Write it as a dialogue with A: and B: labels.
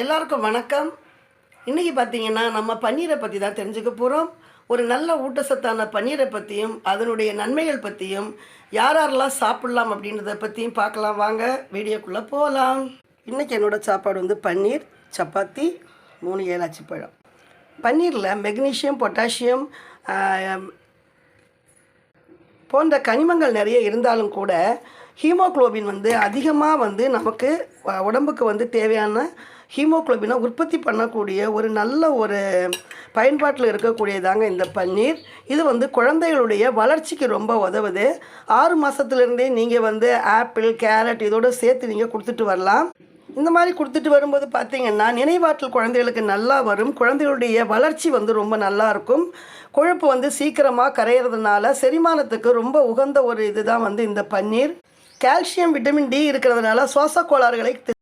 A: எல்லாருக்கும் வணக்கம். இன்றைக்கி பார்த்தீங்கன்னா நம்ம பன்னீரை பற்றி தான் தெரிஞ்சுக்க போகிறோம். ஒரு நல்ல ஊட்டச்சத்தான பன்னீரை பற்றியும் அதனுடைய நன்மைகள் பற்றியும் யாரெல்லாம் சாப்பிட்லாம் அப்படின்றத பற்றியும் பார்க்கலாம். வாங்க வீடியோக்குள்ளே போகலாம். இன்றைக்கி என்னோடய சாப்பாடு வந்து பன்னீர், சப்பாத்தி, 3 ஏலாச்சி பழம். பன்னீரில் மெக்னீஷியம், பொட்டாசியம் போன்ற கனிமங்கள் நிறைய இருந்தாலும் கூட ஹீமோக்ளோபின் வந்து அதிகமாக வந்து நமக்கு உடம்புக்கு வந்து தேவையான ஹீமோக்ளோபினை உற்பத்தி பண்ணக்கூடிய ஒரு நல்ல ஒரு பயன்பாட்டில் இருக்கக்கூடியதாங்க இந்த பன்னீர். இது வந்து குழந்தைகளுடைய வளர்ச்சிக்கு ரொம்ப உதவுது. 6 மாதத்துலேருந்தே நீங்கள் வந்து ஆப்பிள், கேரட் இதோடு சேர்த்து நீங்கள் கொடுத்துட்டு வரலாம். இந்த மாதிரி கொடுத்துட்டு வரும்போது பார்த்திங்கன்னா நினைவாற்றல் குழந்தைகளுக்கு நல்லா வரும். குழந்தைகளுடைய வளர்ச்சி வந்து ரொம்ப நல்லாயிருக்கும். கொழுப்பு வந்து சீக்கிரமாக கரையிறதுனால செரிமானத்துக்கு ரொம்ப உகந்த ஒரு இதுதான் வந்து இந்த பன்னீர். கால்சியம், விட்டமின் டி இருக்கிறதுனால சுவாச கோளாறுகளை